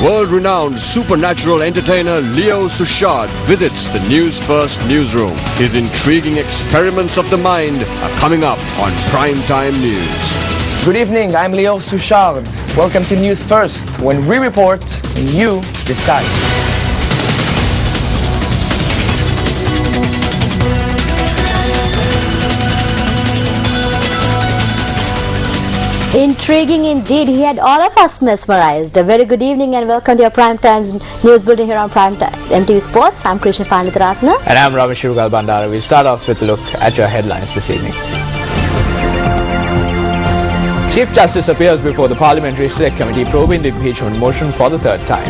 World-renowned supernatural entertainer Leo Suchard visits the News First newsroom. His intriguing experiments of the mind are coming up on Primetime News. Good evening, I'm Leo Suchard. Welcome to News First, when we report and you decide. Intriguing indeed. He had all of us mesmerized. A very good evening and welcome to your Prime Times News Bulletin here on Prime Time MTV Sports. I'm Krishna Panditharatna. And I'm Ramesh Bandara. We'll start off with a look at your headlines this evening. Chief Justice appears before the Parliamentary Select Committee probing the impeachment motion for the third time.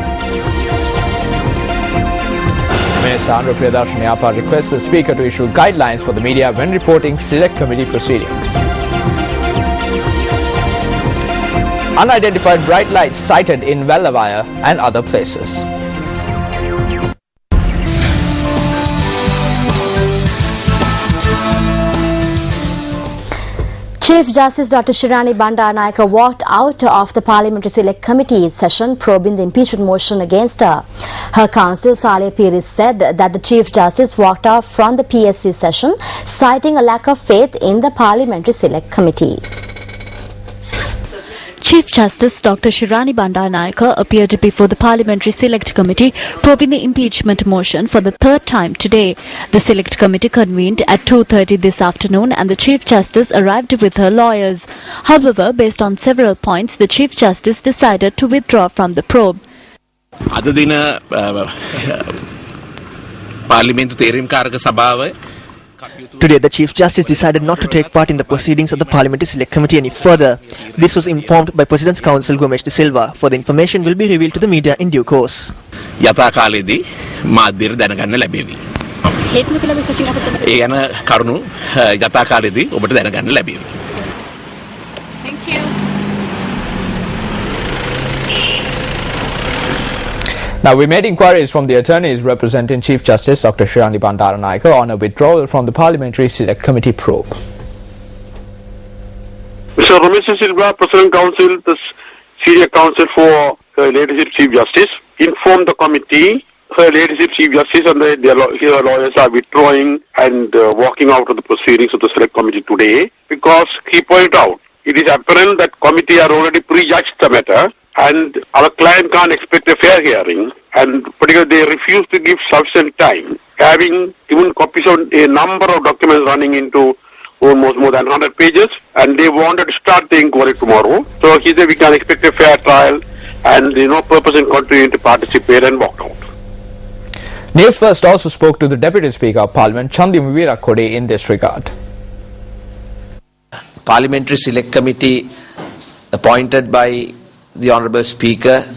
Minister Andhra Priyadarshini requests the Speaker to issue guidelines for the media when reporting Select Committee proceedings. Unidentified bright lights sighted in Vellavaya and other places. Chief Justice Dr. Shirani Bandaranaike walked out of the Parliamentary Select Committee session probing the impeachment motion against her. Her counsel, Saleh Piri, said that the Chief Justice walked off from the PSC session, citing a lack of faith in the Parliamentary Select Committee. Chief Justice Dr. Shirani Bandaranaike appeared before the Parliamentary Select Committee probing the impeachment motion for the third time today. The Select Committee convened at 2:30 this afternoon and the Chief Justice arrived with her lawyers. However, based on several points, the Chief Justice decided to withdraw from the probe. අද දින පාර්ලිමේන්තු තේරීම්කාරක සභාව Today, the Chief Justice decided not to take part in the proceedings of the Parliamentary Select Committee any further. This was informed by President's Counsel Gomesh De Silva. Further information will be revealed to the media in due course. යථා කාලයේදී මාධ්‍යයට දැනගන්න ලැබෙවි. ඒ යන කරුණු යථා කාලයේදී ඔබට දැනගන්න ලැබෙවි. Thank you. Now, we made inquiries from the attorneys representing Chief Justice Dr. Shirani Bandaranaike on a withdrawal from the Parliamentary Select Committee probe. Mr. Ramesh Silva, President Counsel, the Senior Counsel for Her Ladyship Chief Justice, informed the committee Her Ladyship Chief Justice and her lawyers are withdrawing and walking out of the proceedings of the Select Committee today because he pointed out it is apparent that committee are already prejudged the matter and our client can't expect a fair hearing, and particularly they refuse to give sufficient time, having given copies of a number of documents running into almost more than 100 pages, and they wanted to start the inquiry tomorrow. So he said we can expect a fair trial and no purpose in continuing to participate, and walked out. News First also spoke to the Deputy Speaker of Parliament, Chandi Muvirakode, in this regard. Parliamentary Select Committee appointed by the Honourable Speaker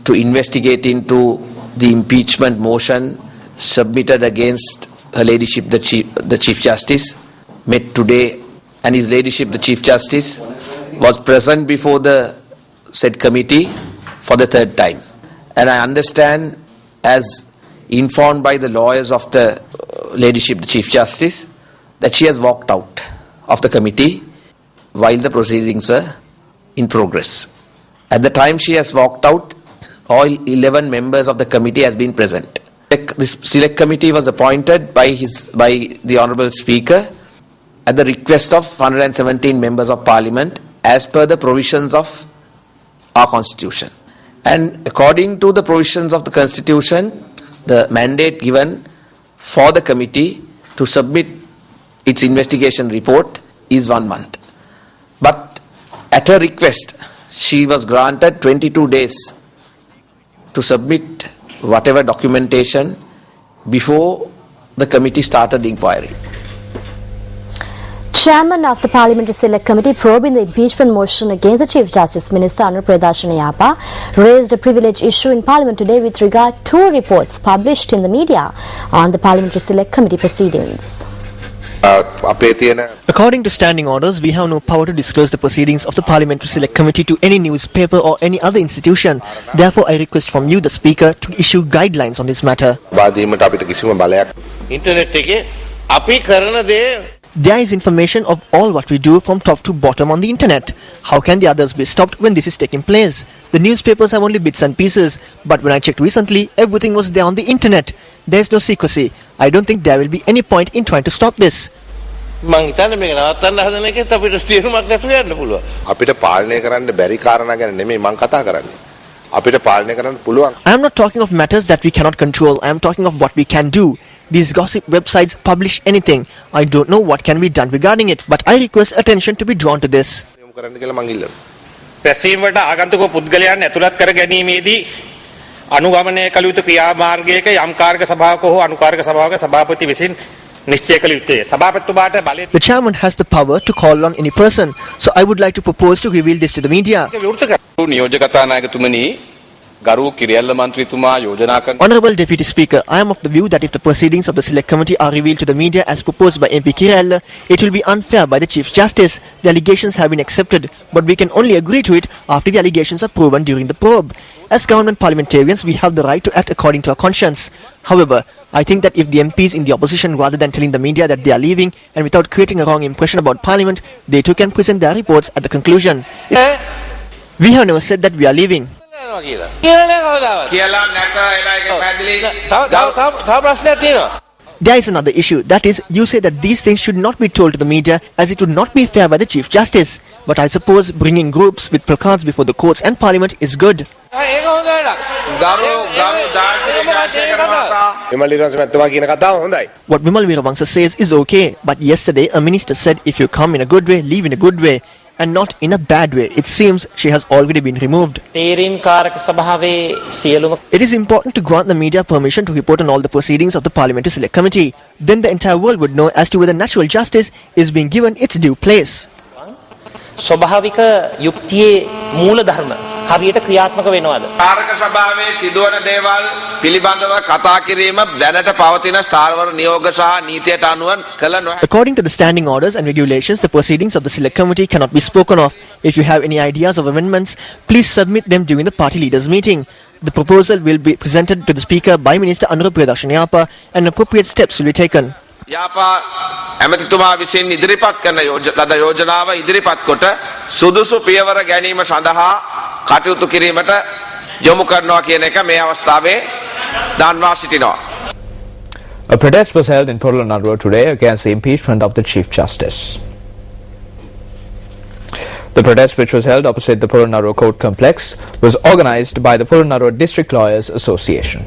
to investigate into the impeachment motion submitted against Her Ladyship the Chief Justice met today, and His Ladyship the Chief Justice was present before the said committee for the third time. And I understand, as informed by the lawyers of the Ladyship the Chief Justice, that she has walked out of the committee while the proceedings are in progress. At the time she has walked out, all 11 members of the committee has been present. This Select Committee was appointed by the Honourable Speaker at the request of 117 members of Parliament as per the provisions of our Constitution. And according to the provisions of the Constitution, the mandate given for the committee to submit its investigation report is 1 month. But at her request, she was granted 22 days to submit whatever documentation before the committee started the inquiry. Chairman of the Parliamentary Select Committee probing the impeachment motion against the Chief Justice, Minister Andhra Priyadarshini raised a privilege issue in Parliament today with regard to reports published in the media on the Parliamentary Select Committee proceedings. According to standing orders, we have no power to disclose the proceedings of the Parliamentary Select Committee to any newspaper or any other institution. Therefore, I request from you, the Speaker, to issue guidelines on this matter. There is information of all what we do from top to bottom on the internet. How can the others be stopped when this is taking place? The newspapers have only bits and pieces, but when I checked recently, everything was there on the internet. There is no secrecy. I don't think there will be any point in trying to stop this. අපිට පාලනය කරන්න බැරි කාරණා ගැන නෙමෙයි මම කතා කරන්නේ. අපිට පාලනය කරන්න පුළුවන්. I am not talking of matters that we cannot control. I am talking of what we can do. These gossip websites publish anything. I don't know what can be done regarding it, but I request attention to be drawn to this. පැසීම් වලට ආගන්තුක පුද්ගලයන් ඇතුළත් කර ගැනීමේදී අනුගමනය කළ යුතු ක්‍රියාමාර්ගයක යම් කාර්ක සභාවක හෝ අනුකාරක සභාවක සභාපති විසින් නිශ්චය කළ යුතුය. සභාපතිතුමාට බලය. The chairman has the power to call on any person, so I would like to propose to reveal this to the media. Honorable Deputy Speaker, I am of the view that if the proceedings of the Select Committee are revealed to the media as proposed by MP Kirella, it will be unfair by the Chief Justice. The allegations have been accepted, but we can only agree to it after the allegations are proven during the probe. As government parliamentarians, we have the right to act according to our conscience. However, I think that if the MPs in the opposition, rather than telling the media that they are leaving and without creating a wrong impression about Parliament, they too can present their reports at the conclusion. We have never said that we are leaving. There is another issue, that is, you say that these things should not be told to the media as it would not be fair by the Chief Justice. But I suppose bringing groups with placards before the courts and Parliament is good. What Vimal Weerawangsa says is okay, but yesterday a minister said if you come in a good way, leave in a good way, and not in a bad way. It seems she has already been removed. It is important to grant the media permission to report on all the proceedings of the Parliamentary Select Committee. Then the entire world would know as to whether natural justice is being given its due place. ස්වභාවික යුක්තියේ මූල ධර්ම හරියට ක්‍රියාත්මක වෙනවද? කාරක සභාවේ සිදුවන දේවල් පිළිබඳව කතා කිරීම දැනට පවතින ස්ථාවර නියෝග සහ නීතියට අනුව කළ නොහැකි. According to the standing orders and regulations, the proceedings of the Select Committee cannot be spoken of. If you have any ideas of amendments, please submit them during the party leaders' meeting. The proposal will be presented to the Speaker by Minister Anurup Yapa and appropriate steps will be taken. Yapa ඇමතිතුමා විසින් ඉදිරිපත් කරන ලද යෝජනාව ඉදිරිපත් කොට සුදුසු පියවර ගැනීම සඳහා කටයුතු කිරීමට යොමු කරනවා කියන එක මේ අවස්ථාවේ දන්වා සිටිනවා. A protest was held in Polonnaruwa today against the impeachment of the Chief Justice. The protest, which was held opposite the Polonnaruwa Court Complex, was organized by the Polonnaruwa District Lawyers Association.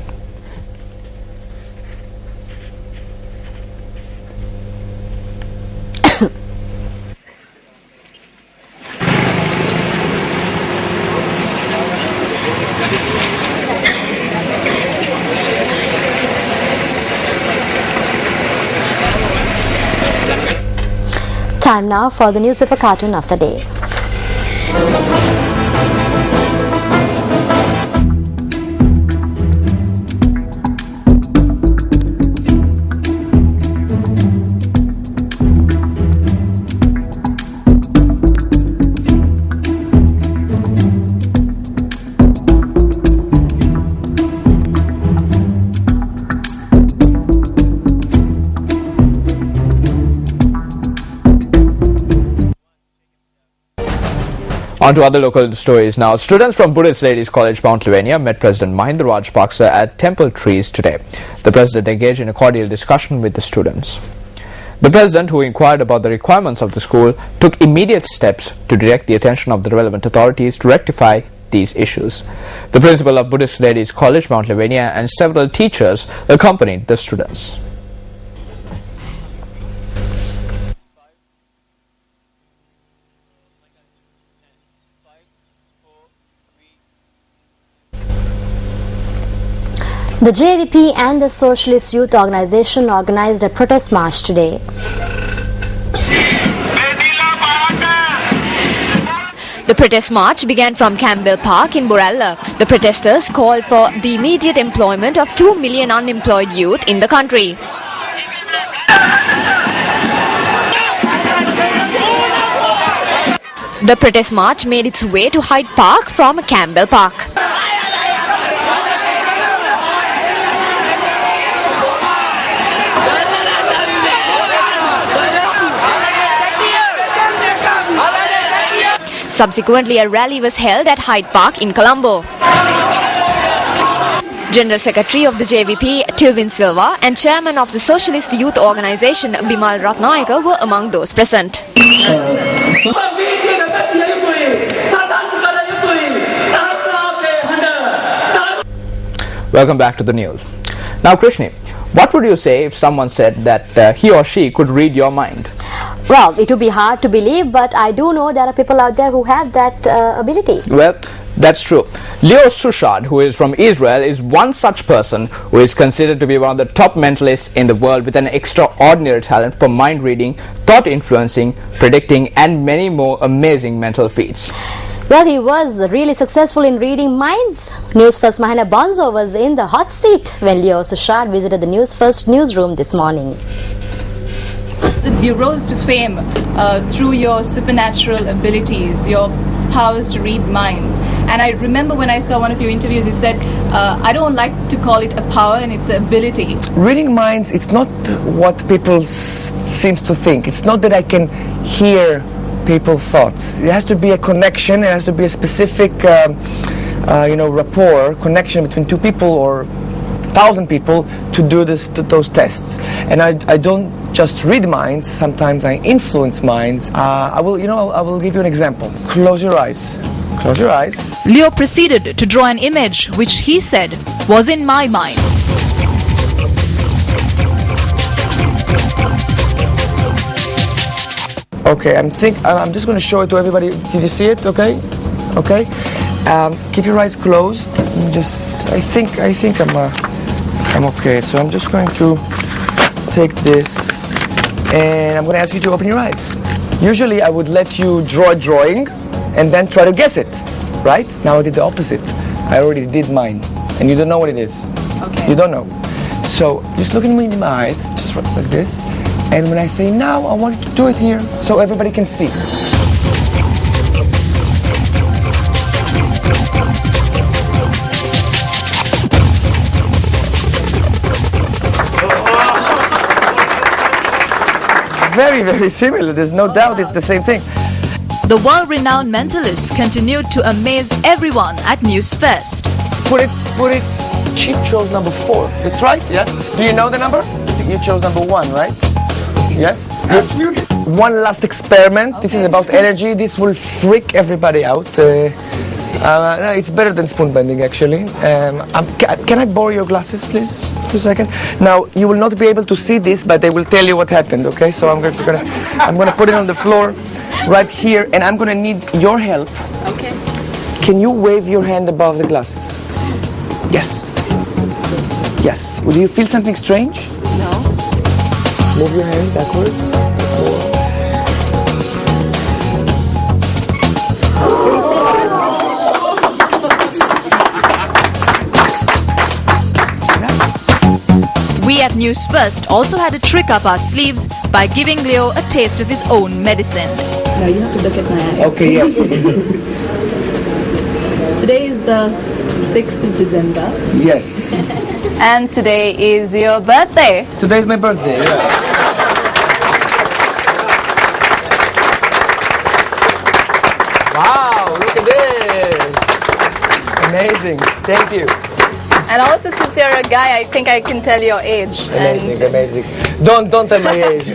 Time now for the newspaper cartoon of the day. On to other local stories now. Students from Buddhist Ladies College, Mount Lavinia met President Mahinda Rajapaksa at Temple Trees today. The president engaged in a cordial discussion with the students. The president, who inquired about the requirements of the school, took immediate steps to direct the attention of the relevant authorities to rectify these issues. The principal of Buddhist Ladies College, Mount Lavinia, and several teachers accompanied the students. The JVP and the Socialist Youth Organization organized a protest march today. The protest march began from Campbell Park in Borella. The protesters called for the immediate employment of 2 million unemployed youth in the country. The protest march made its way to Hyde Park from Campbell Park. Subsequently, a rally was held at Hyde Park in Colombo. General Secretary of the JVP, Tilvin Silva, and Chairman of the Socialist Youth Organisation, Bimal Ratnayaka, were among those present. Welcome back to the news. Now, Krishni, what would you say if someone said that he or she could read your mind? Well, it would be hard to believe, but I do know there are people out there who have that ability. Well, that's true. Leo Sushard, who is from Israel, is one such person who is considered to be one of the top mentalists in the world with an extraordinary talent for mind reading, thought influencing, predicting, and many more amazing mental feats. Well, he was really successful in reading minds. News First Mahina Bonzo was in the hot seat when Leo Sushard visited the News First newsroom this morning. You rose to fame through your supernatural abilities, your powers to read minds. And I remember when I saw one of your interviews, you said, I don't like to call it a power, and it's an ability. Reading minds, it's not what people seems to think. It's not that I can hear people's thoughts. It has to be a connection. It has to be a specific, rapport, connection between two people or 1,000 people to do those tests. And I don't just read minds. Sometimes I influence minds. I will give you an example. Close your eyes. Close your eyes. Leo proceeded to draw an image which he said was in my mind. Okay, I'm just going to show it to everybody. Did you see it? Okay, okay. Keep your eyes closed. I think I'm okay. So I'm just going to take this, and I'm going to ask you to open your eyes. Usually, I would let you draw a drawing, and then try to guess it. Right? Now I did the opposite. I already did mine, and you don't know what it is. Okay. You don't know. So just look at me in my eyes, just like this. And when I say now, I want you to do it here so everybody can see. Very, very similar. There's no doubt it's the same thing. The world-renowned mentalist continued to amaze everyone at News Fest. Put it. She chose number 4. That's right. Yes. Do you know the number? You chose number 1, right? Yes? Absolutely. One last experiment. Okay. This is about energy. This will freak everybody out. No, it's better than spoon bending, actually. Can I borrow your glasses, please, for a second? Now, you will not be able to see this, but they will tell you what happened, okay? So I'm gonna put it on the floor right here, and I'm gonna need your help. Okay. Can you wave your hand above the glasses? Yes. Yes. Do you feel something strange? No. Move your hand backwards. We at News First also had a trick up our sleeves by giving Leo a taste of his own medicine. Now you have to look at my eyes. Okay, yes. Today is the 6th of December. Yes. And today is your birthday. Today is my birthday, yeah. Wow, look at this. Amazing. Thank you. And also, since you're a guy, I think I can tell your age. Amazing, amazing. Don't tell my age.